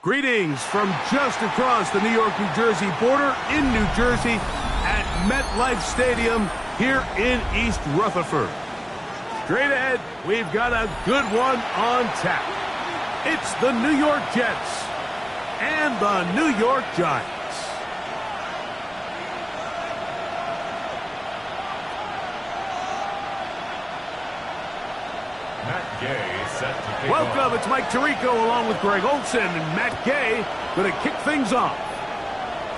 Greetings from just across the New York-New Jersey border in New Jersey at MetLife Stadium here in East Rutherford. Straight ahead, we've got a good one on tap. It's the New York Jets and the New York Giants. Welcome, it's Mike Tirico along with Greg Olson and Matt Gay going to kick things off.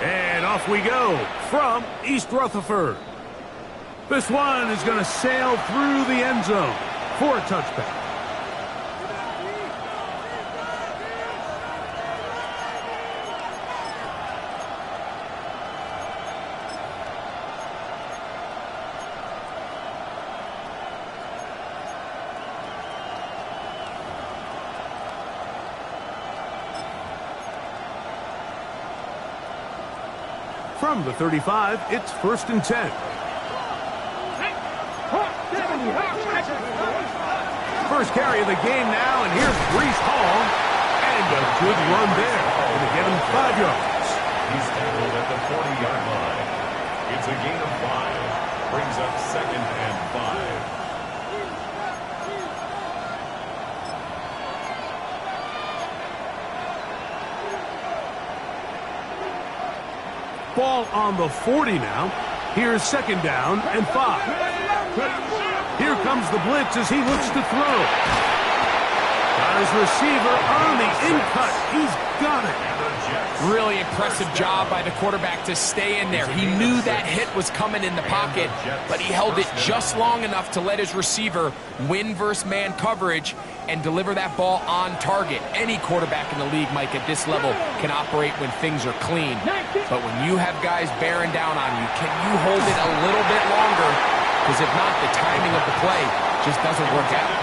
And off we go from East Rutherford. This one is going to sail through the end zone for a touchback. From the 35, it's 1st and 10. First carry of the game now, and here's Breece Hall. And a good run there. Going to get him 5 yards. He's tackled at the 40-yard line. It's a gain of 5. Brings up 2nd and 5. Ball on the 40 now. Here's 2nd down and 5. Here comes the blitz as he looks to throw. Got his receiver on the in-cut. He's got it. Really impressive job by the quarterback to stay in there. He knew that hit was coming in the pocket, but he held it just long enough to let his receiver win versus man coverage and deliver that ball on target. Any quarterback in the league, Mike, at this level can operate when things are clean. But when you have guys bearing down on you, can you hold it a little bit longer? Because if not, the timing of the play just doesn't work out.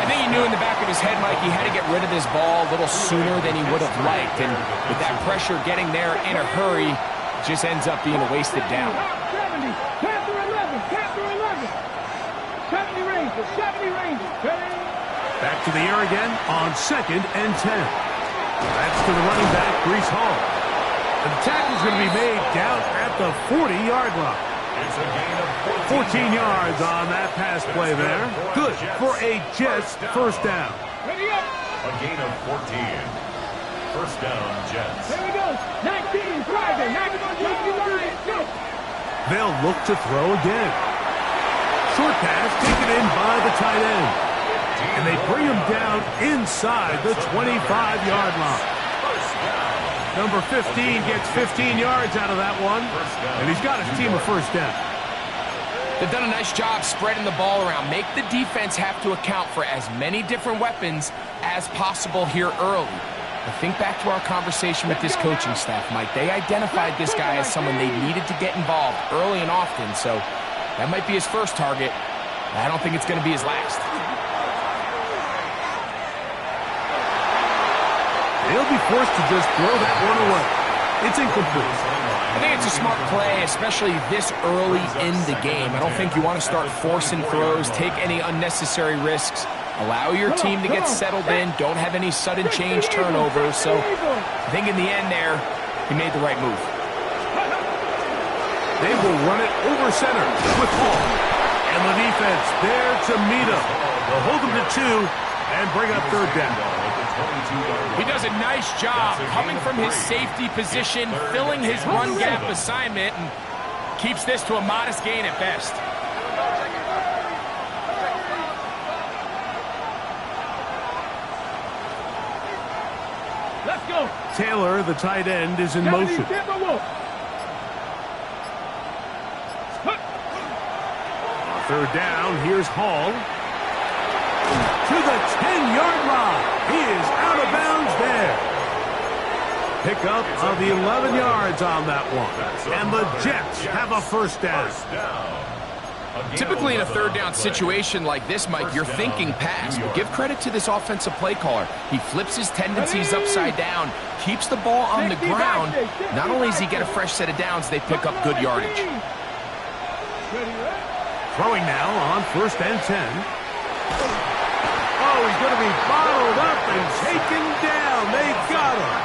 I think he knew in the back of his head, Mike, he had to get rid of this ball a little sooner than he would have liked. And with that pressure getting there in a hurry, it just ends up being a wasted down. 70, capture 11, capture 11. 70 Rangers, 70 Rangers. Back to the air again on 2nd and 10. That's to the running back, Breece Hall. The tackle's going to be made down at the 40-yard line. It's a gain of 14 yards on that pass play there. Good for a Jets first down. Ready up. A gain of 14. First down, Jets. Here we go. 19, driving. 19, go. They'll look to throw again. Short pass taken in by the tight end. And they bring him down inside the 25-yard line. Number 15 gets 15 yards out of that one, and he's got his team a first down. They've done a nice job spreading the ball around. Make the defense have to account for as many different weapons as possible here early. But think back to our conversation with this coaching staff, Mike. They identified this guy as someone they needed to get involved early and often, so that might be his first target. I don't think it's going to be his last. They'll be forced to just throw that one away. It's incomplete. I think it's a smart play, especially this early in the game. I don't think you want to start forcing throws, take any unnecessary risks. Allow your team to get settled in. Don't have any sudden change turnovers. So I think in the end there, he made the right move. They will run it over center with Hall. And the defense there to meet him. They'll hold him to 2 and bring up 3rd down. He does a nice job coming from his safety position, filling his run gap assignment, and keeps this to a modest gain at best. Let's go. Taylor, the tight end, is in motion. Third down, here's Hall. To the 10-yard line. He is out of bounds there. Pickup of the 11 yards on that one. And the Jets have a first down. Typically in a 3rd down situation like this, Mike, you're thinking pass. But give credit to this offensive play caller. He flips his tendencies upside down, keeps the ball on the ground. Not only does he get a fresh set of downs, they pick up good yardage. Throwing now on 1st and 10. Oh, he's going to be bottled up and taken down. They got him.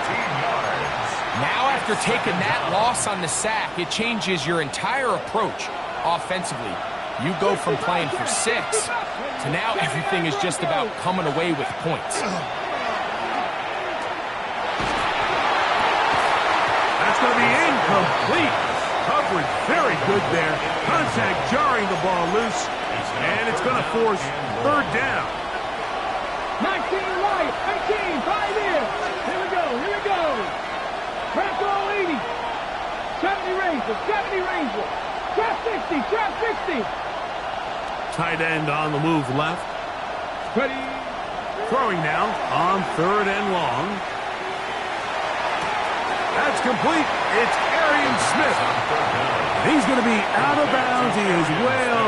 after taking that loss on the sack, it changes your entire approach offensively. You go from playing for 6 to now everything is just about coming away with points. That's going to be incomplete. Coverage very good there. Contact jarring the ball loose. And it's going to force third down. 19 right, 18, 5 here. Here we go, here we go. Trap roll 80. 70 Ranger, 70 Ranger. Trap 60, trap 60. Tight end on the move left. Ready. Throwing now on third and long. That's complete. It's Arian Smith. He's going to be out of bounds. He is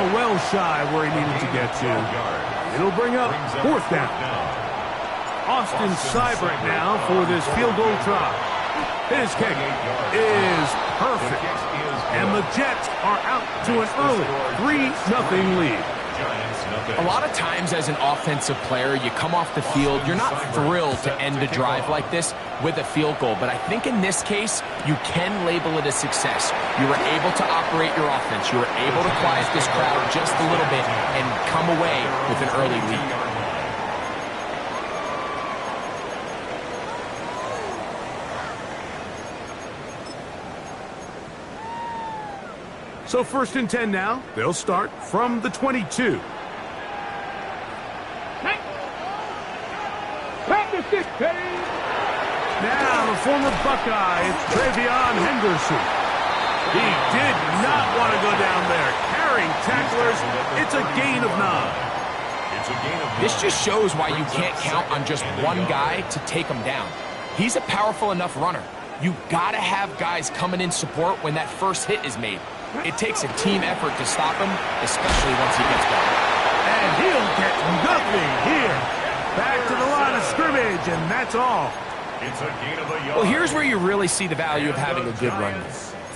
well shy where he needed to get to. It'll bring up fourth down. Austin Seibert now for this field goal try. His kick is perfect. And the Jets are out to an early 3-0 lead. A lot of times as an offensive player, you come off the field, you're not thrilled to end a drive like this with a field goal. But I think in this case, you can label it a success. You were able to operate your offense. You were able to quiet this crowd just a little bit and come away with an early lead. So 1st and 10 now. They'll start from the 22. Now the former Buckeye, it's Travion Henderson. He did not want to go down there. Carrying tacklers, it's a gain of 9. This just shows why you can't count on just one guy to take him down. He's a powerful enough runner. You got to have guys coming in support when that first hit is made. It takes a team effort to stop him, especially once he gets going. And he'll get nothing here. Back to the line of scrimmage, and that's all. Well, here's where you really see the value of having a good run.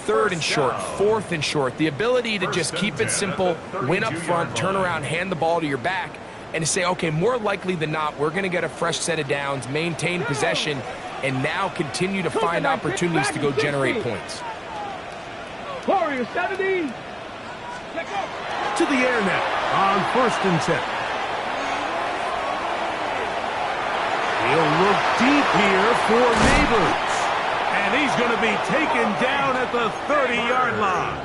3rd and short, 4th and short. The ability to just keep it simple, win up front, turn around, hand the ball to your back, and to say, okay, more likely than not, we're going to get a fresh set of downs, maintain possession, and now continue to find opportunities to go generate points. Warrior 70. To the air now on 1st and 10. He'll look deep here for Neighbors. And he's going to be taken down at the 30-yard line.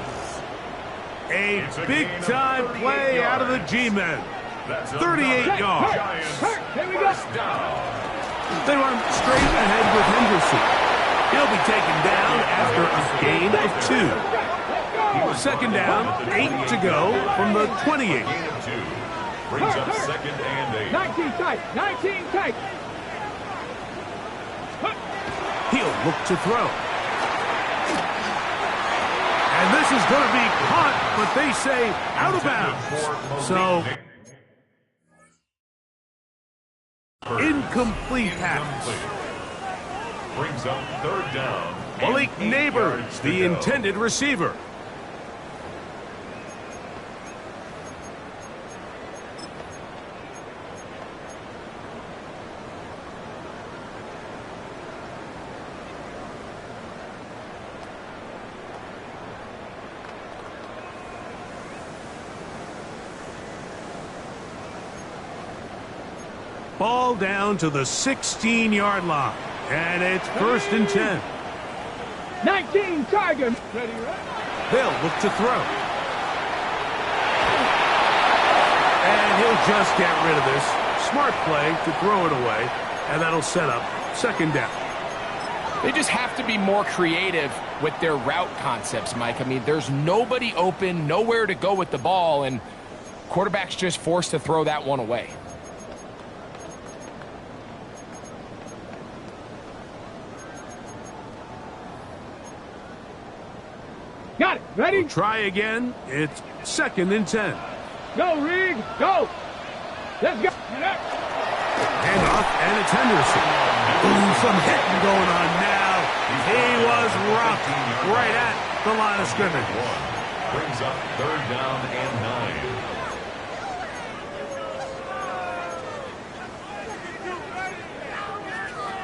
A big-time play out of the G-men. 38 yards. Here we go. They run straight ahead with Henderson. He'll be taken down after a gain of 2. 2nd down, 8 to go from the 28. Brings up 2nd and 8. 19 tight, 19 tight. He'll look to throw. And this is going to be caught, but they say out of bounds. So, incomplete pass. Brings up 3rd down. Malik Neighbors, the intended receiver. Ball down to the 16-yard line. And it's 1st and 10. 19 Tiger. Ready, They'll look to throw. And he'll just get rid of this. Smart play to throw it away. And that'll set up 2nd down. They just have to be more creative with their route concepts, Mike. I mean, there's nobody open, nowhere to go with the ball, and quarterback's just forced to throw that one away. Got it. Ready? We'll try again. It's 2nd and 10. Go, Rig. Go. Let's go. Handoff, and it's Henderson. Ooh, some hitting going on now. He was rocked right at the line of scrimmage. Brings up 3rd down and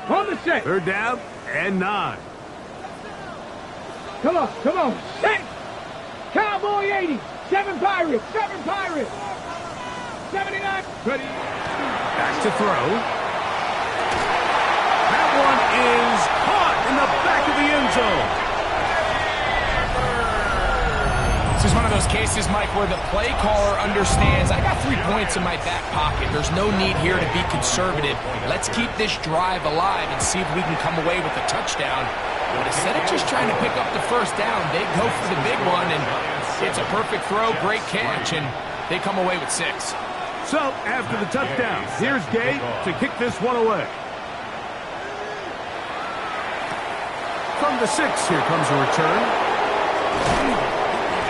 9. On the set. 3rd down and 9. Come on, come on. 6. Cowboy 80. 7 Pirates. 7 Pirates. 79. Ready. Back to throw. That one is caught in the back of the end zone. This is one of those cases, Mike, where the play caller understands, I got 3 points in my back pocket. There's no need here to be conservative. Let's keep this drive alive and see if we can come away with a touchdown. But instead of just trying to pick up the first down, they go for the big one, and it's a perfect throw, great catch, and they come away with 6. So, after the touchdown, here's Gay to kick this one away. From the 6, here comes a return.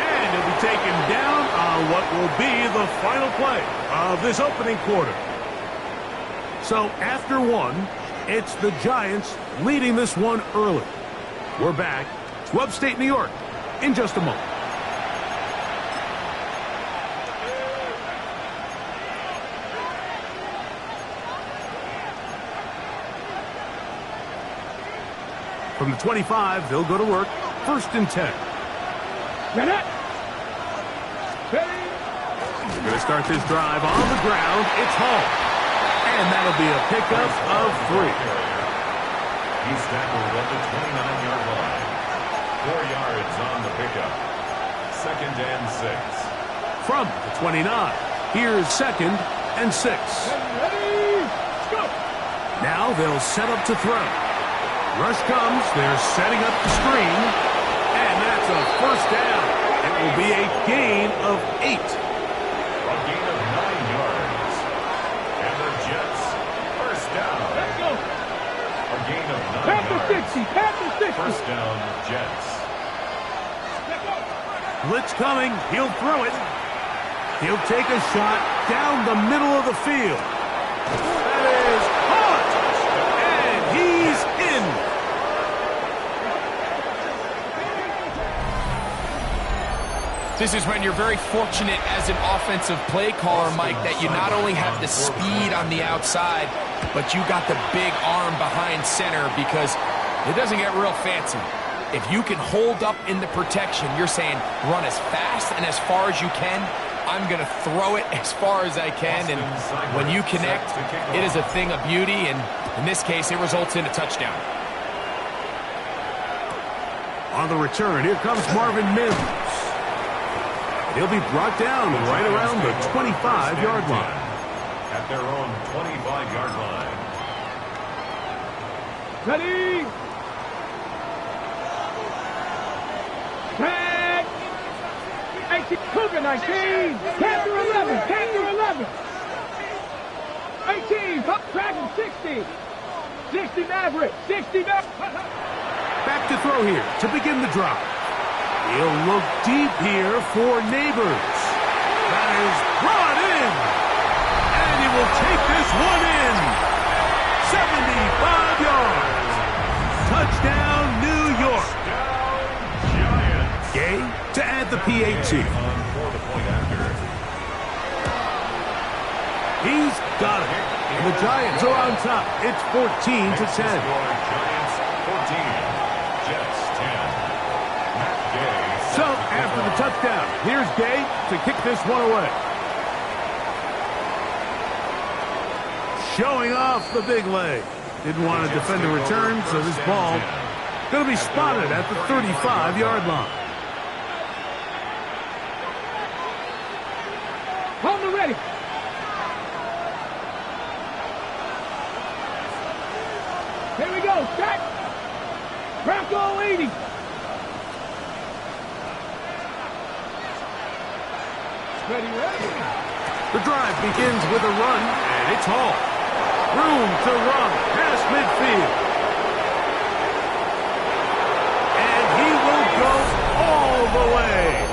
And he'll be taken down on what will be the final play of this opening quarter. So, after 1, it's the Giants leading this one early. We're back to upstate New York in just a moment. From the 25, they'll go to work. 1st and 10. Get it. Going to start this drive on the ground. It's home. And that'll be a pickup of 3. He's tackled at the 29-yard line. 4 yards on the pickup. 2nd and 6. From the 29, here's 2nd and 6. Ready. Go. Now they'll set up to throw. Rush comes. They're setting up the screen. And that's a 1st down. It will be a gain of 8. A gain of 9 yards. And the Jets, 1st down. Let's go. A gain of 9 Pass the yards. 60. Pass the 60. 1st down, Jets. Blitz coming. He'll throw it. He'll take a shot down the middle of the field. That is caught. And he's in. This is when you're very fortunate as an offensive play caller, Mike, that you not only have the speed on the outside, but you got the big arm behind center, because it doesn't get real fancy. If you can hold up in the protection, you're saying run as fast and as far as you can. I'm going to throw it as far as I can, and when you connect, it is a thing of beauty, and in this case, it results in a touchdown. On the return, here comes Marvin Mims. He'll be brought down right around the 25-yard line. At their own 25-yard line. Ready. Tag. 18. Cougar 19. Panther 11. Panther 11. 18. Dragon 60. 60 Maverick. 60 Maverick. Back to throw here to begin the drive. He'll look deep here for Neighbors. That is brought in. And he will take this one in. 75 yards. Touchdown, New York. Giants. Gay to add the PAT. For the point after. He's got it. And the Giants are on top. It's 14 to 10. Giants 14. Jets 10. So, after the touchdown, here's Gay to kick this one away. Showing off the big leg. Didn't want to defend the return, so this ball going to be spotted at the 35-yard line. Hold the ready. Here we go. Set. Bronco 80. Ready, ready. The drive begins with a run, and it's Hall. Room to run past midfield. And he will go all the way.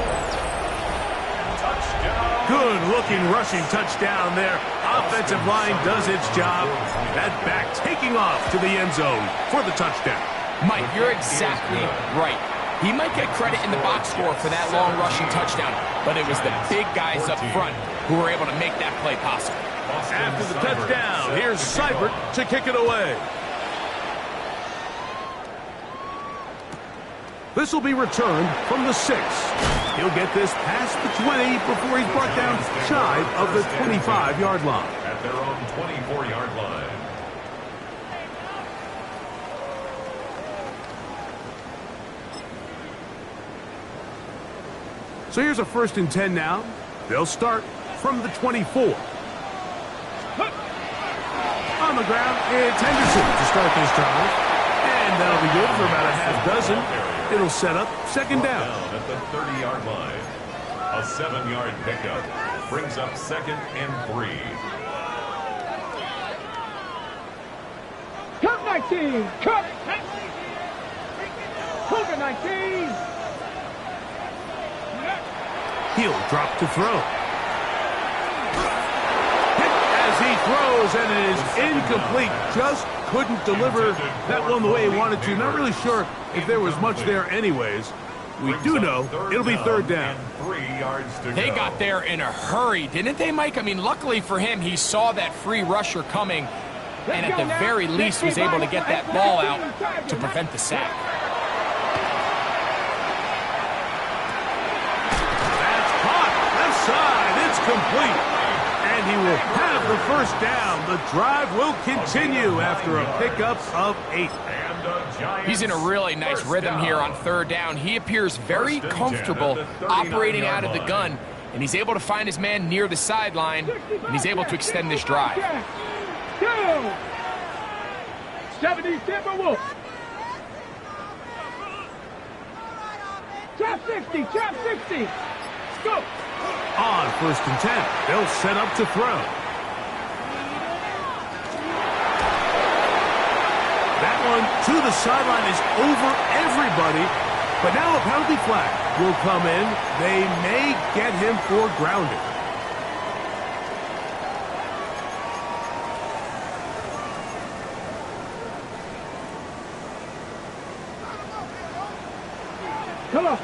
Touchdown. Good-looking rushing touchdown there. Offensive line does its job. That back taking off to the end zone for the touchdown. Mike, you're exactly right. He might get credit in the box score for that long rushing touchdown, but it was the big guys up front who were able to make that play possible. After the touchdown, here's Seibert to kick it away. This will be returned from the 6. He'll get this past the 20 before he's brought down shy of the 25-yard line. At their own 24-yard line. So here's a 1st and 10 now. They'll start from the 24. On the ground, it's Henderson to start this drive. And that'll be good for about a half dozen. It'll set up 2nd down. At the 30-yard line. A 7-yard pickup brings up 2nd and 3. Cut 19. Cut. Cougar 19. He'll drop to throw. Hit as he throws, and it is incomplete. Just couldn't deliver that one the way he wanted to. Not really sure if there was much there anyways. We do know it'll be 3rd down. 3 yards to They go. got there in a hurry, didn't they, Mike? I mean, luckily for him, he saw that free rusher coming, and at the very least was able to get that ball out to prevent the sack. That's caught. Left side. It's complete. And he will have the 1st down. The drive will continue after a pickup of 8. He's in a really nice rhythm here on 3rd down. He appears very comfortable operating out of the gun, and he's able to find his man near the sideline, and he's able to extend this drive. 70 Timberwolves. Trap 60. Trap 60. Go. On 1st and 10, they'll set up to throw. That one to the sideline is over everybody, but now a penalty flag will come in. They may get him for grounding. Come on.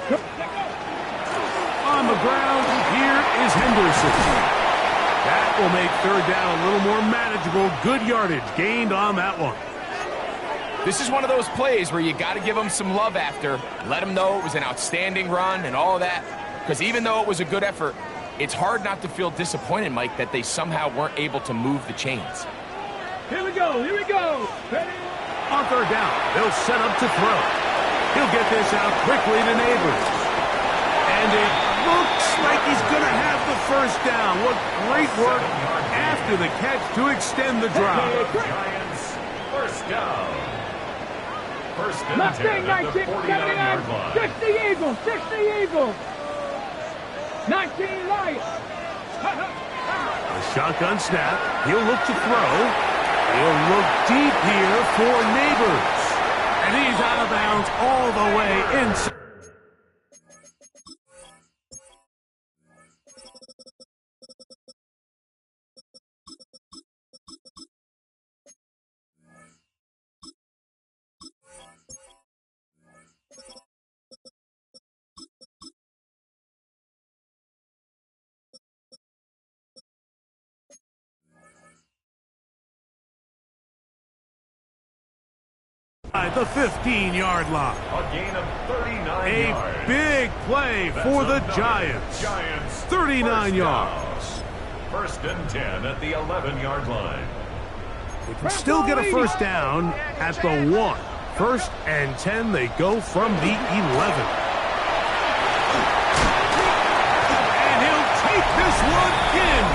On the ground, here is Henderson. That will make 3rd down a little more manageable. Good yardage gained on that one. This is one of those plays where you got to give him some love after. Let him know it was an outstanding run and all of that. Because even though it was a good effort, it's hard not to feel disappointed, Mike, that they somehow weren't able to move the chains. Here we go. Here we go. Ready? On 3rd down, they'll set up to throw. He'll get this out quickly to Neighbors. And it looks like he's going to have the 1st down. What great work after the catch to extend the drive. Giants, 1st down. 1st and Mustang 10 at the 1979. 49-yard line. 60 Eagles. 60 Eagles. 19 Lions. A shotgun snap. He'll look to throw. He'll look deep here for Neighbors. And he's out of bounds all the way inside. At the 15-yard line. A gain of 39 A yards. big play for the That's Giants. Giants 39 1st yards. down. 1st and 10 at the 11-yard line. They can still get a 1st down at the 1. 1st and 10, they go from the 11. And he'll take this one in.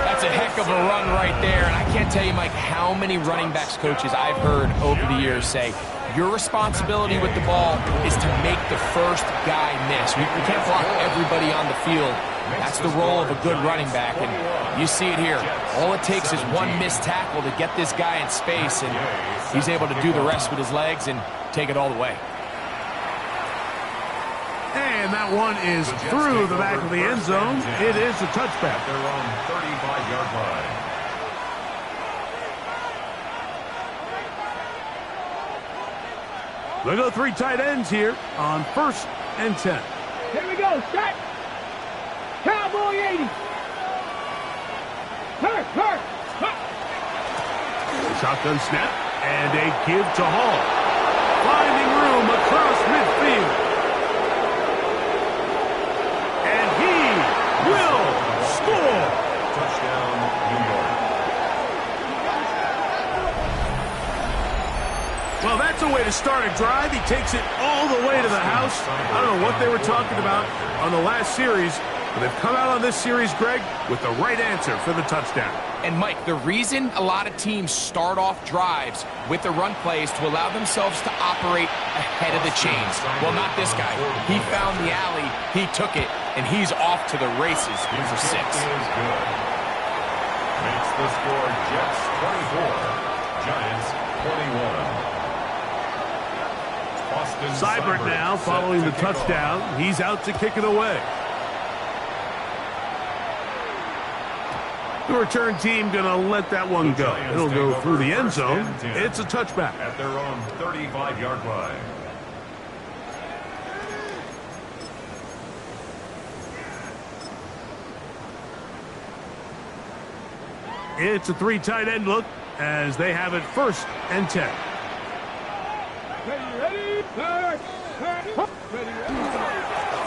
That's a heck of a run right there, and I can't tell you, Mike, how many running backs coaches I've heard over the years say, your responsibility with the ball is to make the 1st guy miss. We can't block everybody on the field. That's the role of a good running back, and you see it here. All it takes is one missed tackle to get this guy in space, and he's able to do the rest with his legs and take it all the way. And that one is through the back of the end zone. It is a touchback. Their own 35-yard line. They go 3 tight ends here on 1st and 10. Here we go. Set. Cowboy 80. Hurt. Shotgun snap and a give to Hall. finding room across midfield. And he will score. Touchdown, New York. Well, that's a way to start a drive. He takes it all the way to the house. I don't know what they were talking about on the last series, but they've come out on this series, Greg, with the right answer for the touchdown. And, Mike, the reason a lot of teams start off drives with the run plays to allow themselves to operate ahead of the chains. Well, not this guy. He found the alley, he took it, and he's off to the races for 6. Makes the score Jets 24, Giants 21. Seibert now following the touchdown. He's out to kick it away. The return team going to let that one go. It'll go through the end zone. It's a touchback. At their own 35-yard line. It's a 3 tight end look as they have it 1st and 10.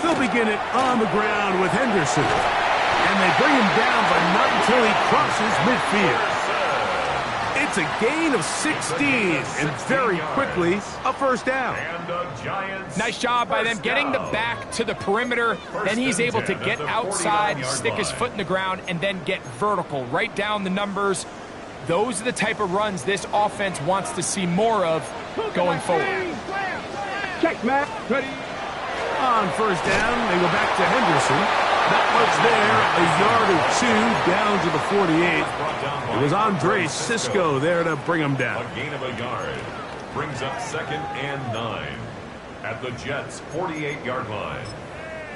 They'll begin it on the ground with Henderson. And they bring him down, but not until he crosses midfield. It's a gain of 16, and very quickly, a 1st down. Nice job by them getting the back to the perimeter. Then he's able to get outside, stick his foot in the ground, and then get vertical, right down the numbers. Those are the type of runs this offense wants to see more of going forward. Check, Matt. Ready. On 1st down, they go back to Henderson. Not much there, a yard or 2 down to the 48. It was Andre Cisco there to bring him down. A gain of a yard brings up 2nd and 9 at the Jets' 48-yard line.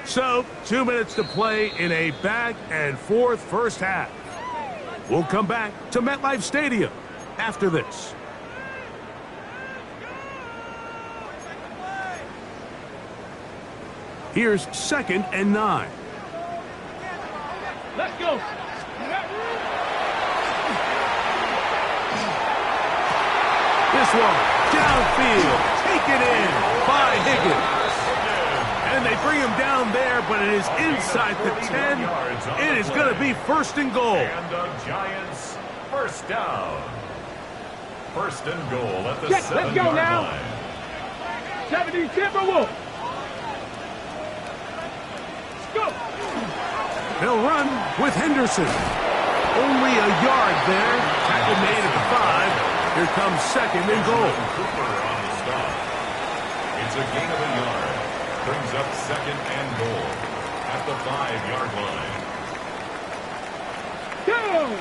So, 2 minutes to play in a back and forth first half. We'll come back to MetLife Stadium after this. Here's 2nd and 9. Let's go. This one, downfield, taken in by Higgins. And they bring him down there, but it is inside the 10. It is going to be 1st and goal. And the Giants 1st down. 1st and goal at the 7-yard let's go now. line. 70 Timberwolves. Go. They'll run with Henderson. Only a yard there. Tackle made at the 5. Here comes 2nd and goal. Cooper on the stop. It's a gain of a yard. Brings up 2nd and goal at the 5-yard line. 2.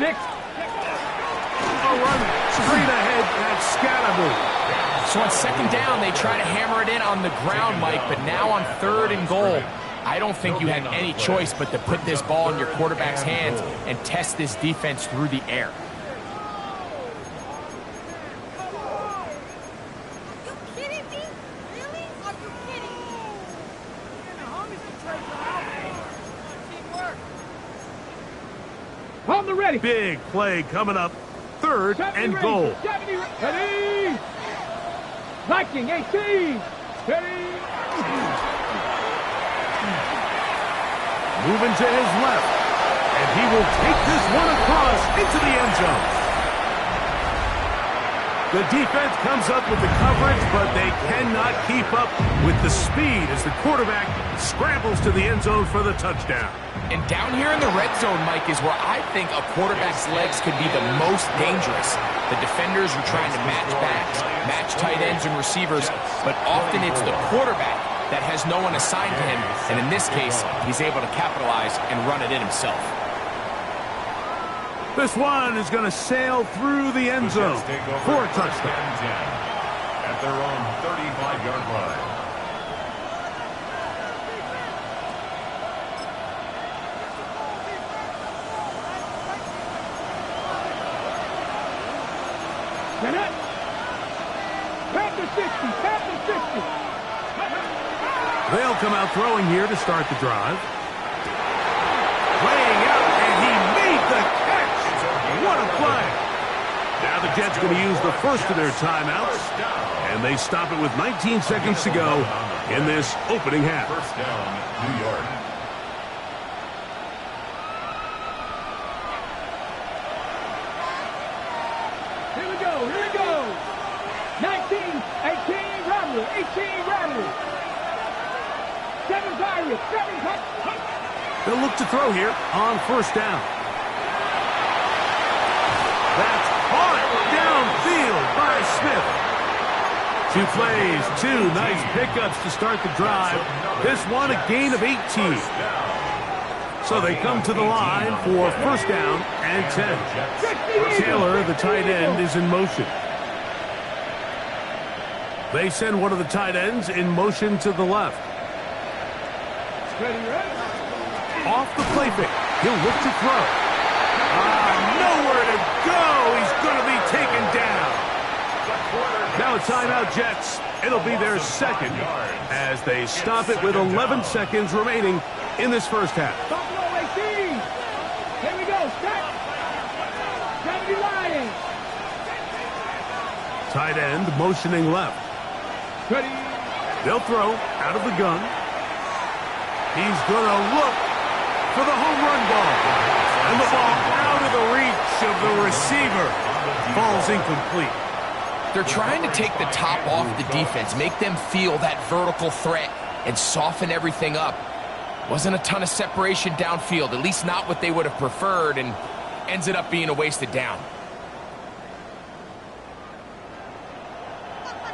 6. A run straight ahead. That's Scatterby. So on 2nd down, they try to hammer it in on the ground, Mike, but now on 3rd and goal, I don't think you have any choice but to put this ball in your quarterback's hands and test this defense through the air. You kidding me? Really? Are you kidding me? Teamwork. On the ready. Big play coming up. 3rd and goal. 70, ready. Viking 18. Ready. Moving to his left. And he will take this one across into the end zone. The defense comes up with the coverage, but they cannot keep up with the speed as the quarterback scrambles to the end zone for the touchdown. And down here in the red zone, Mike, is where I think a quarterback's legs could be the most dangerous. The defenders are trying to match backs, match tight ends and receivers, but often it's the quarterback that has no one assigned to him, and in this case, he's able to capitalize and run it in himself. This one is going to sail through the end zone for a touchdown. At their own 35-yard line. Tap the 60. Tap the 60. They'll come out throwing here to start the drive. Playing out, and he made the catch. What a play. Now Now the Jets going to use the first of their timeouts, and they stop it with 19 seconds to go in this opening half. First down, New York. Here we go, here we go. 19, 18, Rattler, 18, Rattler. 7 Pirates, 7 Pirates. They'll look to throw here on first down. That's caught downfield by Smith. 2 plays, 2 nice pickups to start the drive. This one a gain of 18. So they come to the line for first down and 10. Taylor, the tight end, is in motion. They send one of the tight ends in motion to the left. Off the play fake. He'll look to throw. Nowhere to go. He's going to be taken down. Now a timeout, Jets. It'll be their second as they stop it with 11 seconds remaining in this first half. Buffalo 18. Here we go. Set. 70 Lions. Tight end motioning left. Ready. They'll throw out of the gun. He's going to look for the home run ball. And the ball out of the reach of the receiver. Ball's incomplete. They're trying to take the top off the defense, make them feel that vertical threat, and soften everything up. Wasn't a ton of separation downfield, at least not what they would have preferred, and ends it up being a wasted down.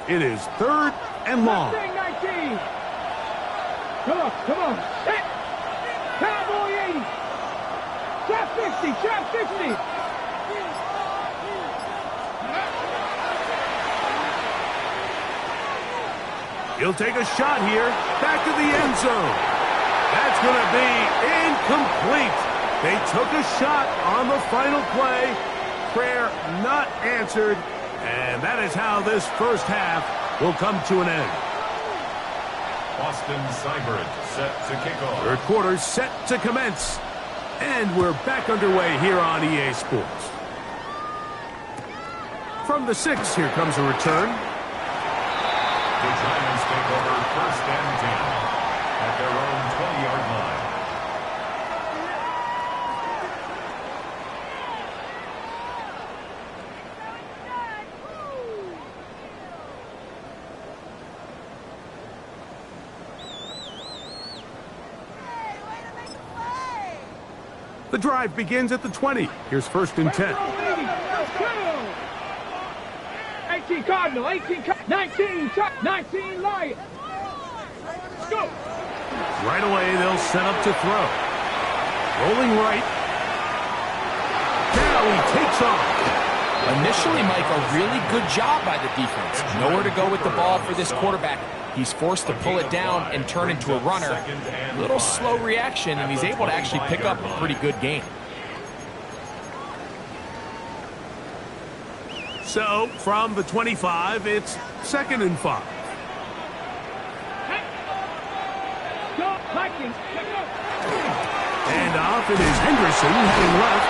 It is 3rd and long. 19. Come on, come on. Set. Cowboy 80. Trap 60, trap 60. He'll take a shot here. Back to the end zone. That's going to be incomplete. They took a shot on the final play. Prayer not answered. And that is how this first half will come to an end. Austin Seibert set to kick off. Third quarter set to commence. And we're back underway here on EA Sports. From the 6, here comes a return. The Giants take over first and 10 at their own 20-yard line. The drive begins at the 20. Here's first and 10. 18 Cardinal, 18 19, 19 Lions. Let's go. Right away, they'll set up to throw. Rolling right. Now he takes off. Initially, Mike, a really good job by the defense. Nowhere to go with the ball for this quarterback. He's forced to pull it down and turn into a runner. A little slow reaction, and he's able to actually pick up a pretty good gain. So, from the 25, it's 2nd and 5. And off it is Henderson heading left.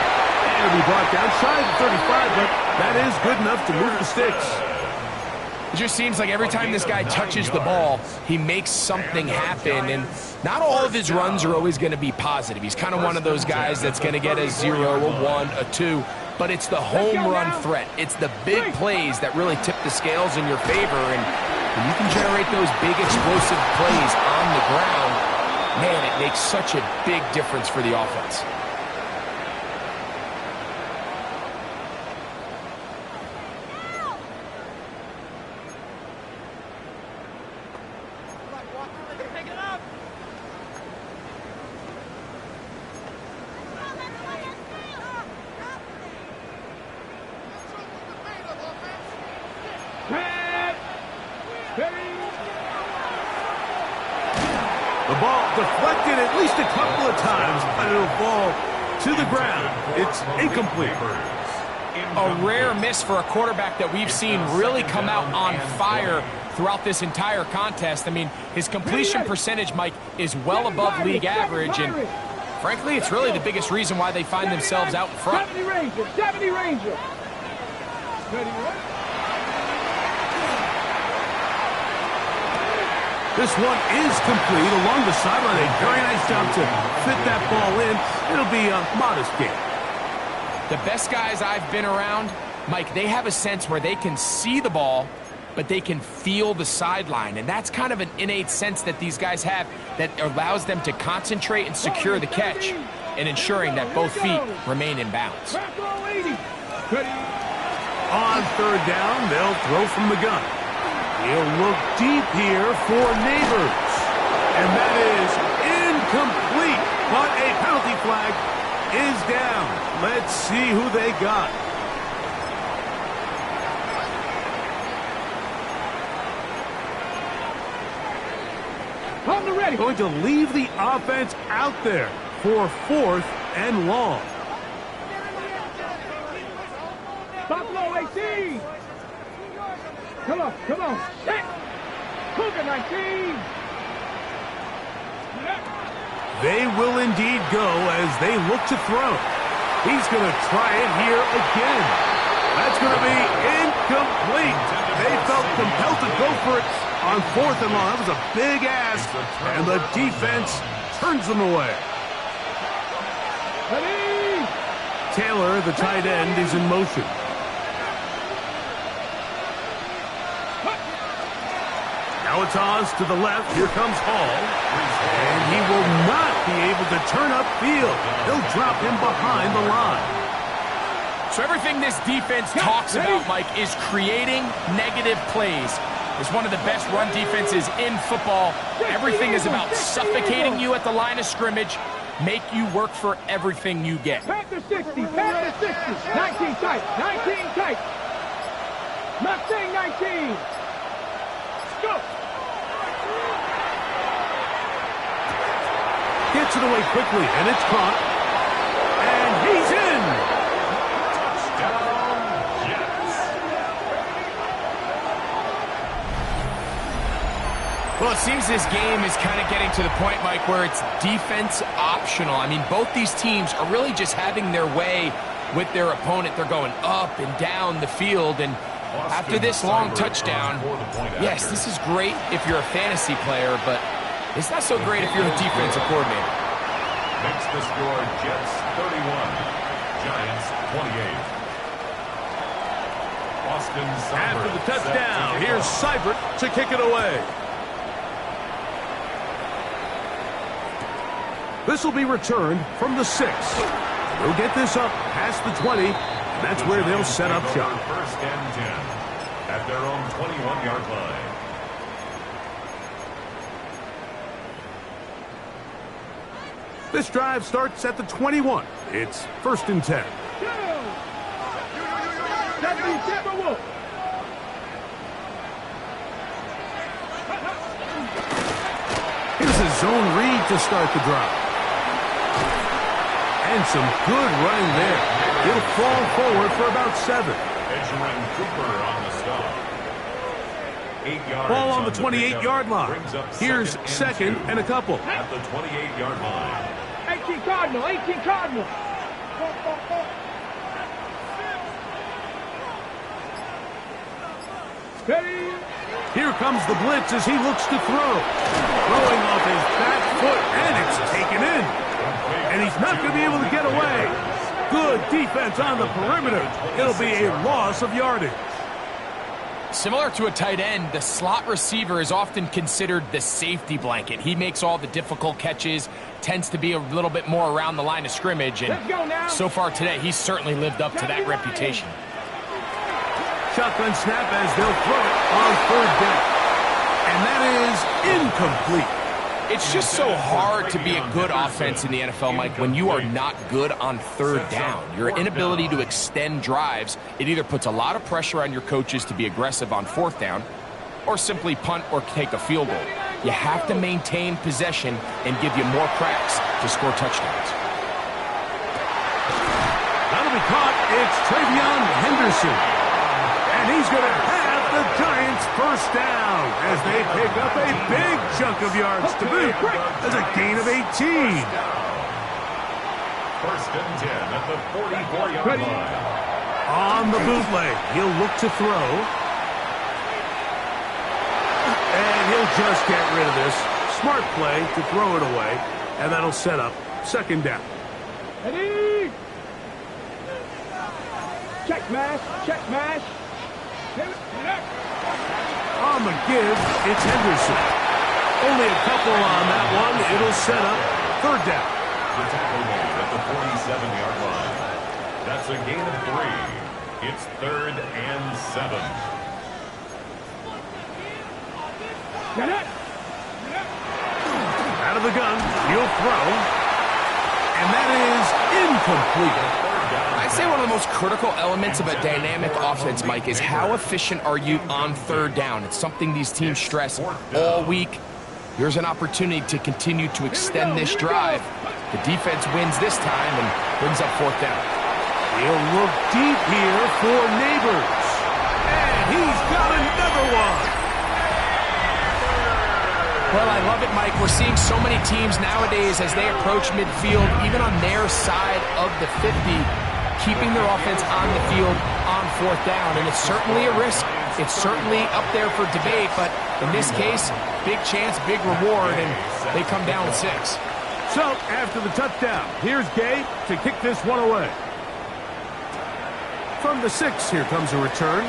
And he brought down shy of 35, but that is good enough to move the sticks. It just seems like every time this guy touches the ball, he makes something happen, and not all of his runs are always going to be positive. He's kind of one of those guys that's going to get a 0, a 1, a 2, but it's the home run threat. It's the big plays that really tip the scales in your favor, and when you can generate those big explosive plays on the ground, man, it makes such a big difference for the offense. The ball deflected at least a couple of times, but it'll fall to the ground. It's incomplete. A rare miss for a quarterback that we've seen really come out on fire throughout this entire contest. I mean, his completion percentage, Mike, is well above league average, and frankly, it's really the biggest reason why they find themselves out in front. 70 Ranger, 70 Ranger. This one is complete along the sideline. A very nice job to fit that ball in. It'll be a modest gain. The best guys I've been around, Mike, they have a sense where they can see the ball, but they can feel the sideline. And that's kind of an innate sense that these guys have that allows them to concentrate and secure the catch and ensuring that both feet remain in bounds. On third down, they'll throw from the gun. He'll look deep here for Neighbors. And that is incomplete. But a penalty flag is down. Let's see who they got. Going to leave the offense out there for 4th and long. Buffalo 18. Come on, come on. Set. Cougar 19. They will indeed go as they look to throw. He's going to try it here again. That's going to be incomplete. They felt compelled to go for it on 4th and long. That was a big ask, and the defense turns them away. Taylor, the tight end, is in motion. Now a toss to the left. Here comes Hall. And he will not be able to turn upfield. They'll drop him behind the line. So everything this defense talks about, Mike, is creating negative plays. It's one of the best run defenses in football. Everything is about suffocating you at the line of scrimmage, make you work for everything you get. Panther 60, Panther 60. 19 tight, 19 tight. Mustang 19. Go. Gets it away quickly, and it's caught. And he's in. Touchdown, Jets. Well, it seems this game is kind of getting to the point, Mike, where it's defense optional. I mean, both these teams are really just having their way with their opponent. They're going up and down the field, and after this long touchdown, yes, this is great if you're a fantasy player, but it's not so great if you're a defensive coordinator. Makes the score Jets 31, Giants 28. Boston After the touchdown, here's Seibert to kick it away. This will be returned from the 6. They'll get this up past the 20, and that's where they'll set up shop. First and 10 at their own 21-yard line. This drive starts at the 21. It's 1st and 10. Here's a zone read to start the drive. And some good running there. He'll fall forward for about 7. Edgerrin Cooper on the stop. 8 yards. Ball on the 28-yard line. Here's 2nd and a couple. At the 28-yard line. 18 Cardinal, 18 Cardinal. Steady. Here comes the blitz as he looks to throw. Throwing off his back foot, and it's taken in. And he's not going to be able to get away. Good defense on the perimeter. It'll be a loss of yardage. Similar to a tight end, the slot receiver is often considered the safety blanket. He makes all the difficult catches, tends to be a little bit more around the line of scrimmage, and so far today, he's certainly lived up to that reputation. Shotgun snap as they'll throw it on 3rd down. And that is incomplete. It's just so hard to be a good offense in the NFL, Mike, when you are not good on 3rd down. Your inability to extend drives, it either puts a lot of pressure on your coaches to be aggressive on 4th down or simply punt or take a field goal. You have to maintain possession and give you more cracks to score touchdowns. That'll be caught. It's Travion Henderson. And he's going to have the Giants first down as they pick up a big chunk of yards to boot. As a gain of 18. First and 10 at the 44-yard line. On the bootleg, he'll look to throw. And he'll just get rid of this. Smart play to throw it away. And that'll set up second down. Ready? Check mash, check mash. On the give, it's Henderson. Only a couple on that one. It'll set up third down. The tackle made at the 47-yard line. That's a gain of 3. It's 3rd and 7. Get it. Out of the gun, he'll throw. And that is incomplete. I'd say one of the most critical elements of a dynamic offense, Mike, is how efficient are you on third down. It's something these teams stress all week. Here's an opportunity to continue to extend this drive. The defense wins this time and brings up fourth down. He'll look deep here for Neighbors. And he's got another one. Well, I love it, Mike. We're seeing so many teams nowadays as they approach midfield, even on their side of the 50, keeping their offense on the field on fourth down. And it's certainly a risk. It's certainly up there for debate, but in this case, big chance, big reward, and they come down with 6. So, after the touchdown, here's Gabe to kick this one away. From the 6, here comes a return.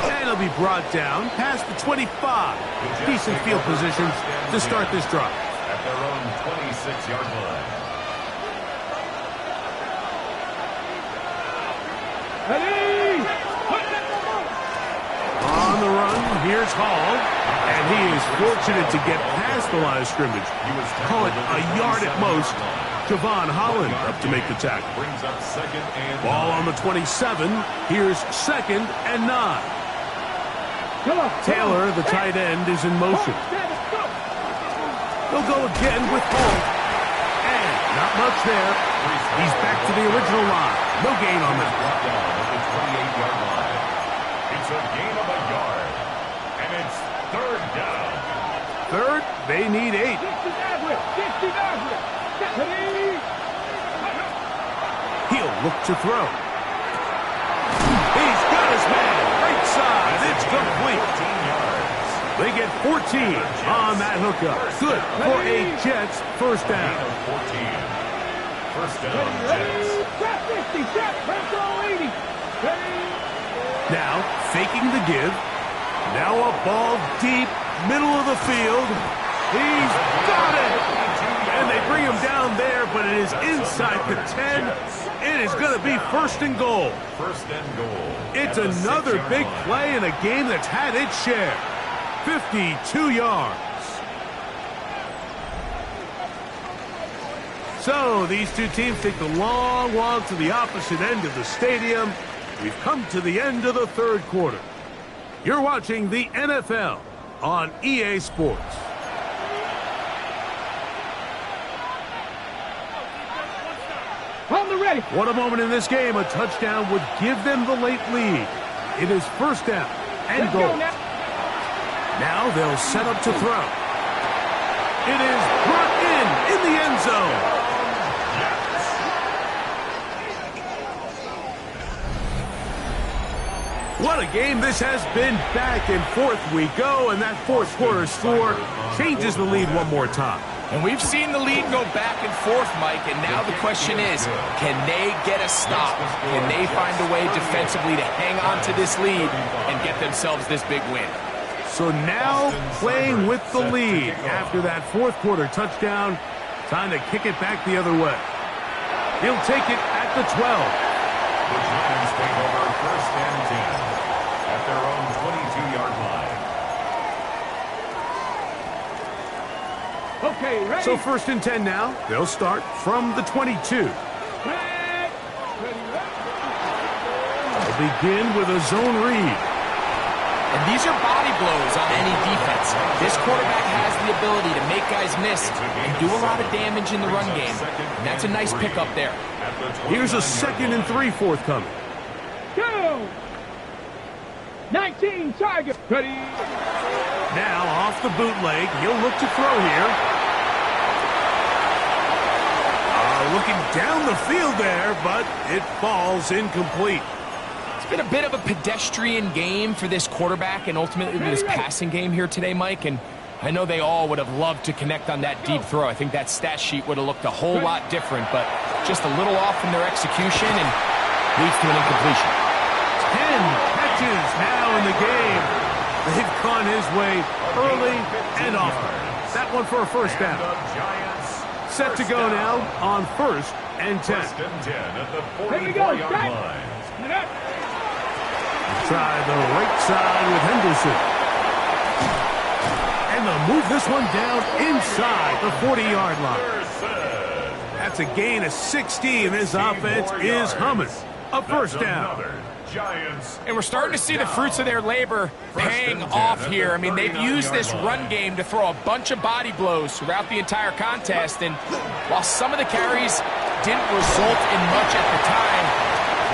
And it'll be brought down past the 25. Decent field positions to start this drive. At their own 26-yard line. Ready? On the run, here's Hall. And he is fortunate to get past the line of scrimmage. Call it a yard at most. Javon Holland up to make the tackle. Brings up 2nd and 9. Ball on the 27. Here's 2nd and 9. Taylor, the tight end, is in motion. He'll go again with Hall. And not much there. He's back to the original line. No gain on that. Brought down at the 28-yard line. It's a gain of a yard. And it's 3rd down. Third, they need 8. He'll look to throw. He's got his man. Right side. It's complete. 14 yards. They get 14 on that hookup. Good for a Jets first Gain down. of 14. First down, Jets. Now, faking the give. Now a ball deep, middle of the field. He's got it! And they bring him down there, but it is inside the 10. It is going to be 1st and goal. 1st and goal. It's At the another 6-yard big line. play in a game that's had its share. 52 yards. So these two teams take the long walk to the opposite end of the stadium. We've come to the end of the third quarter. You're watching the NFL on EA Sports. On the ready. What a moment in this game. A touchdown would give them the late lead. It is first down and Let's goal. go now. Now they'll set up to throw. It is brought in the end zone. What a game this has been. Back and forth we go, and that fourth quarter score changes the lead one more time. And we've seen the lead go back and forth, Mike, and now the question is, can they get a stop? Can they find a way defensively to hang on to this lead and get themselves this big win? So now playing with the lead after that fourth quarter touchdown, time to kick it back the other way. He'll take it at the 12. The Giants take over 1st and 10 at their own 22-yard line. Okay, ready. So 1st and 10 now. They'll start from the 22. Ready. They'll begin with a zone read. And these are body blows on any defense. This quarterback has the ability to make guys miss and do a lot of damage in the run game. And that's a nice pickup there. Here's a 2nd and 3 forthcoming. Go. 19 target. Ready. Now off the bootleg. He'll look to throw here. A looking down the field there, but it falls incomplete. It's been a bit of a pedestrian game for this quarterback and ultimately this passing game here today, Mike. And I know they all would have loved to connect on that deep throw. I think that stat sheet would have looked a whole lot different, but just a little off from their execution and leads to an incompletion. 10 catches now in the game. They've gone his way early and often. That one for a first down. Set to go now on 1st and 10. First and 10 at the Here we go. 44-yard line. Try the right side with Henderson. And they'll move this one down inside the 40-yard line. That's a gain of 16. This offense is humming. A first down. And we're starting to see the fruits of their labor paying off here. I mean, they've used this run game to throw a bunch of body blows throughout the entire contest. And while some of the carries didn't result in much at the time,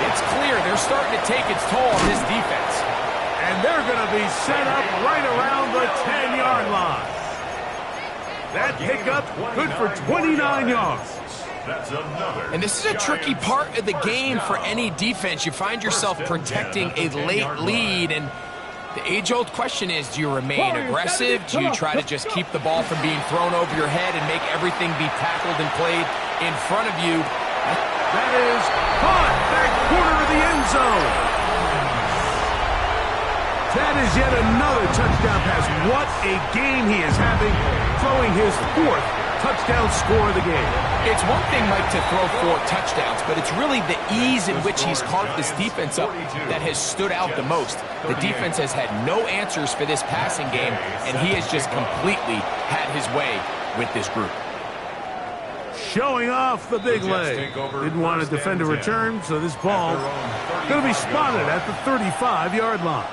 it's clear they're starting to take its toll on this defense. And they're going to be set up right around the 10-yard line. That pickup good for 29 yards. And this is a tricky part of the game for any defense. You find yourself protecting a late lead, and the age-old question is, do you remain aggressive? Do you try to just keep the ball from being thrown over your head and make everything be tackled and played in front of you? That is caught back corner of the end zone. That is yet another touchdown pass. What a game he is having, throwing his 4th touchdown score of the game. It's one thing, Mike, to throw 4 touchdowns, but it's really the ease in which he's carved this defense up that has stood out the most. The defense has had no answers for this passing game, and he has just completely had his way with this group. Showing off the big leg. Didn't want to defend a return, so this ball going to be spotted at the 35-yard line.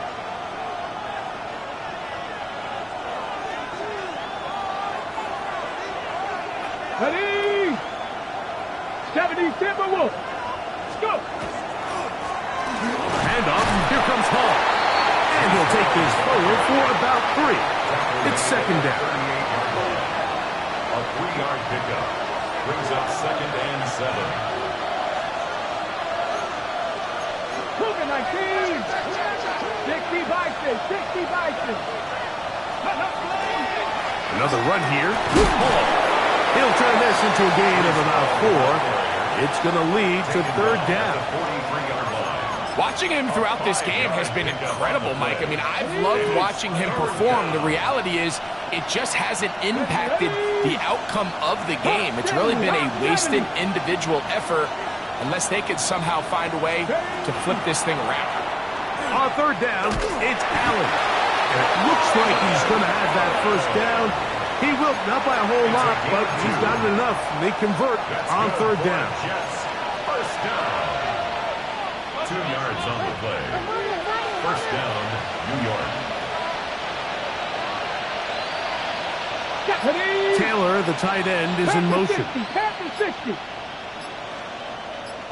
Ready? 70 Timberwolves. Let's go. Handoff, and here comes Hall. And he'll take this forward for about 3. It's second down. A 3-yard pickup brings up 2nd and 7. Moving 19. 60 Bison. 60 Bison. Another run here with Hall. He'll turn this into a gain of about 4. It's going to lead to 3rd down. Watching him throughout this game has been incredible, Mike. I mean, I've loved watching him perform. The reality is it just hasn't impacted the outcome of the game. It's really been a wasted individual effort unless they could somehow find a way to flip this thing around. On 3rd down, it's Allen. And it looks like he's going to have that first down. He will, not by a whole lot, but he's got it enough. They convert on 3rd down. First down. 2 yards on the play. First down, New York. Taylor, the tight end, is in motion.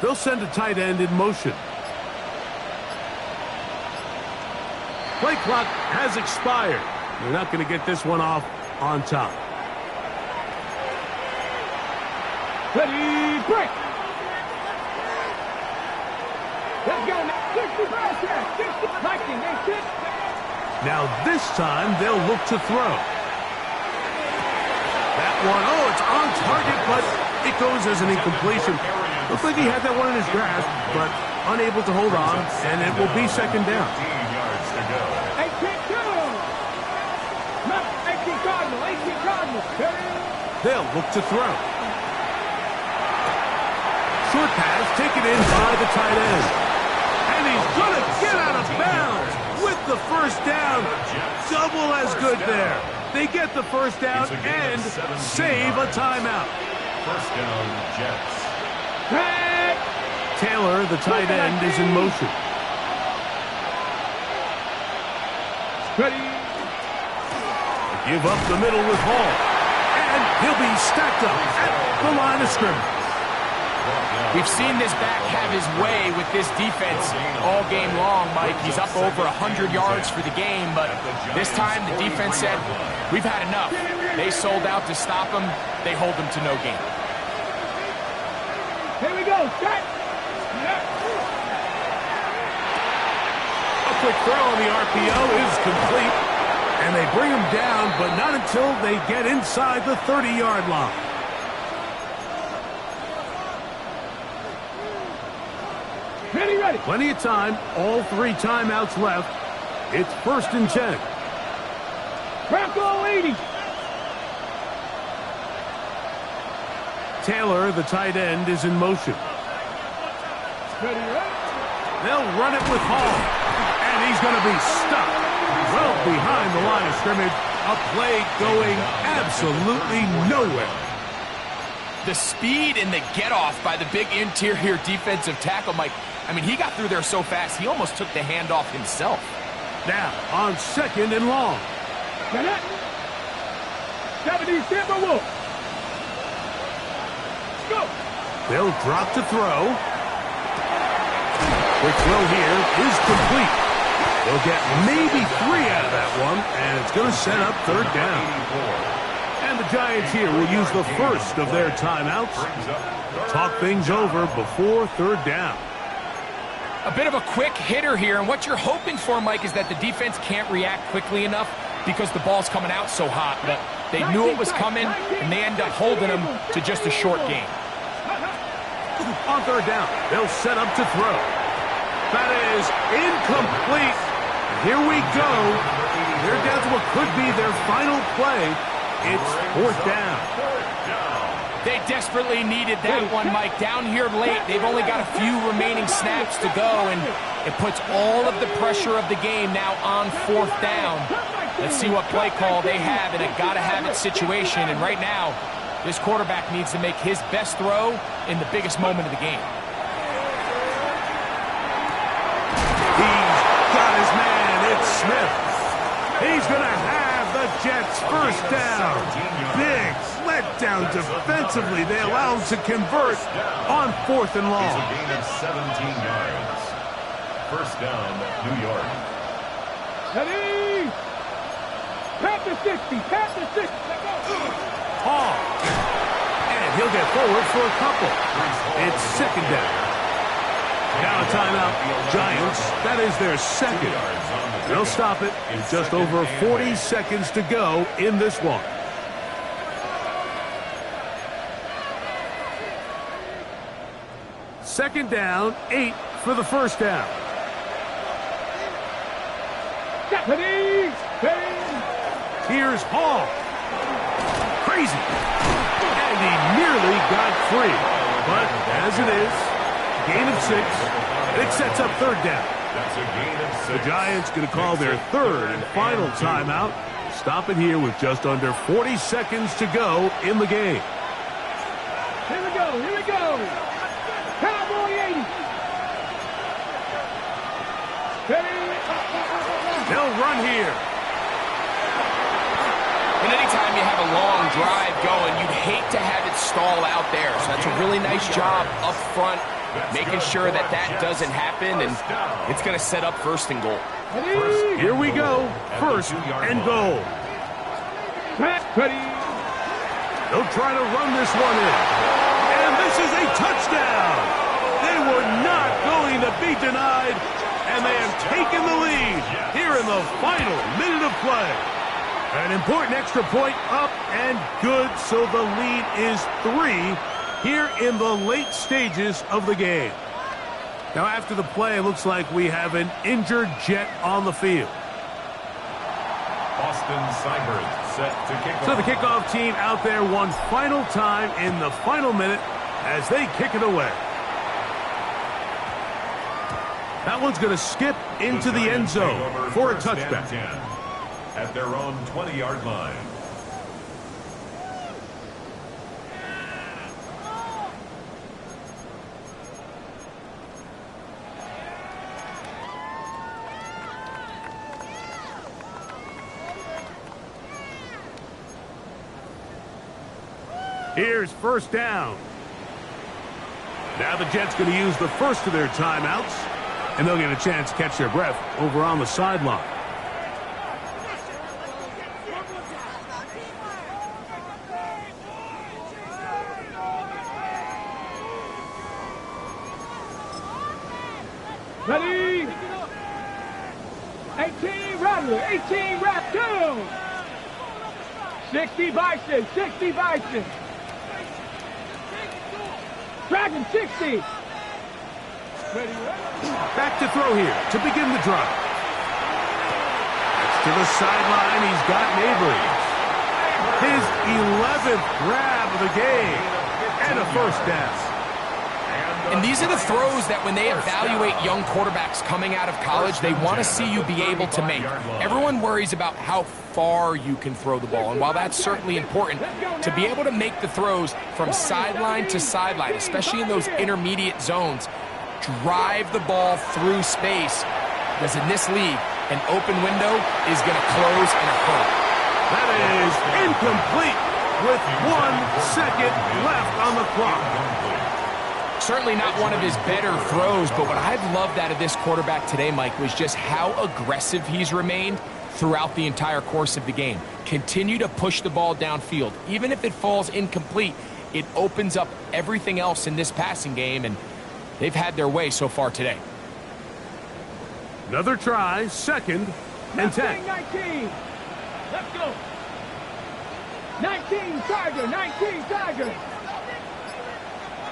They'll send a tight end in motion. Play clock has expired. They're not going to get this one off on top. Ready, break. Let's go. 60 Viking, they sit. Now this time they'll look to throw. That one, oh, it's on target, but it goes as an incompletion. Looks like he had that one in his grasp, but unable to hold on, and it will be 2nd down. 18 yards to go. 18 Cardinal. They'll look to throw. Short pass taken in by the tight end. And he's going to get out of bounds with the first down. Double as good there. They get the first down and save a timeout. First down, Jets. Taylor, the tight end, is in motion. Ready. Give up the middle with Hall. And he'll be stacked up at the line of scrimmage. We've seen this back have his way with this defense all game long, Mike. He's up over 100 yards for the game, but this time the defense said, we've had enough. They sold out to stop him. They hold him to no gain. go. Set. A quick throw on the RPO is complete. And they bring him down, but not until they get inside the 30-yard line. Ready. Plenty of time. All 3 timeouts left. It's 1st and 10. Crack all 80. Taylor, the tight end, is in motion. Ready. They'll run it with Hall. And he's going to be stuck well behind the line of scrimmage. A play going absolutely nowhere. The speed and the get-off by the big interior defensive tackle, Mike. I mean, he got through there so fast, he almost took the handoff himself. Now, on 2nd and long. 70, Timber Wolf. Go. They'll drop to throw. Quick throw here is complete. They'll get maybe 3 out of that one, and it's going to set up 3rd down. And the Giants here will use the first of their timeouts. Talk things over before 3rd down. A bit of a quick hitter here, and what you're hoping for, Mike, is that the defense can't react quickly enough because the ball's coming out so hot. But they knew it was coming, and they end up holding them to just a short game. On 3rd down, they'll set up to throw. That is incomplete. Here we go. They're down to what could be their final play. It's 4th down. They desperately needed that one, Mike. Down here late, they've only got a few remaining snaps to go, and it puts all of the pressure of the game now on 4th down. Let's see what play call they have in a gotta-have-it situation, and right now, this quarterback needs to make his best throw in the biggest moment of the game. He's got his man. It's Smith. He's going to have the Jets' 1st down. Big letdown defensively. They allow him to convert on 4th and long. It's a gain of 17 yards. 1st down, New York. Ready. Pat the 60. Pat the 60. Hall. And he'll get forward for a couple. It's 2nd down. Now a timeout. Giants, that is their 2nd. They'll stop it with just over 40 seconds to go in this one. Second down, 8 for the 1st down. Here's Hall. Crazy. And he nearly got free. But as it is, gain of 6. It sets up 3rd down. That's a gain of 6. The Giants going to call their 3rd and final timeout. Stop it here with just under 40 seconds to go in the game. Here we go. Cowboy 80. They'll run here. And anytime you have a long drive going, you'd hate to have it stall out there. So that's a really nice job up front, making sure that that doesn't happen, and it's going to set up 1st and goal. Here we go. 1st and goal. They'll try to run this one in. And this is a touchdown. They were not going to be denied, and they have taken the lead here in the final minute of play. An important extra point up and good, so the lead is 3 here in the late stages of the game. Now after the play, it looks like we have an injured Jet on the field. Austin Seibert set to kick off. So the kickoff team out there one final time in the final minute as they kick it away. That one's going to skip into the end zone for a touchback. At their own 20-yard line. Here's 1st down. Now the Jets going to use the first of their timeouts, and they'll get a chance to catch their breath over on the sideline. 18 Rattler, 18 Rat 2. 60 Bison, 60 Bison. Dragon 60. Ready, Back to throw here to begin the drive. To the sideline, he's got Mabry. His 11th grab of the game. And a first down. And these are the throws that when they evaluate young quarterbacks coming out of college, they want to see you be able to make. Everyone worries about how far you can throw the ball. And while that's certainly important, to be able to make the throws from sideline to sideline, especially in those intermediate zones, drive the ball through space, because in this league, an open window is going to close in a hurry. That is incomplete with 1 second left on the clock. Certainly not one of his better throws, but what I've loved out of this quarterback today, Mike, was just how aggressive he's remained throughout the entire course of the game. Continue to push the ball downfield. Even if it falls incomplete, it opens up everything else in this passing game, and they've had their way so far today. Another try, 2nd and 10. 19. Let's go. 19 Tiger, 19 Tiger.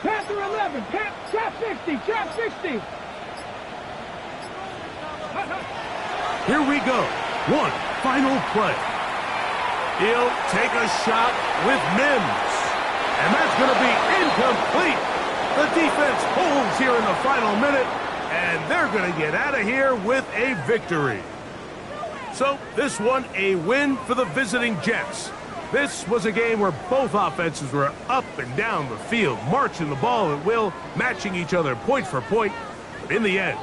Panther 11, trap 60, trap 60. Here we go. One final play. He'll take a shot with Mims. And that's going to be incomplete. The defense holds here in the final minute, and they're going to get out of here with a victory. So this one a win for the visiting Jets. This was a game where both offenses were up and down the field, marching the ball at will, matching each other point for point. But in the end,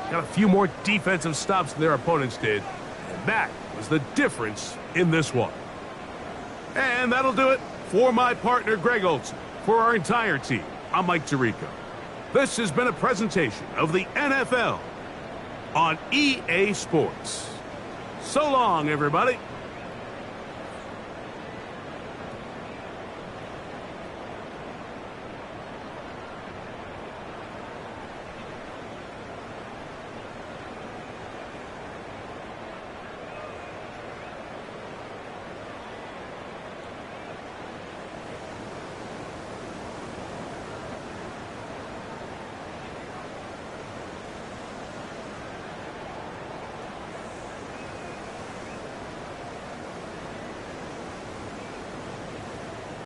got a few more defensive stops than their opponents did. And that was the difference in this one. And that'll do it for my partner, Greg Olson. For our entire team, I'm Mike Tirico. This has been a presentation of the NFL on EA Sports. So long, everybody.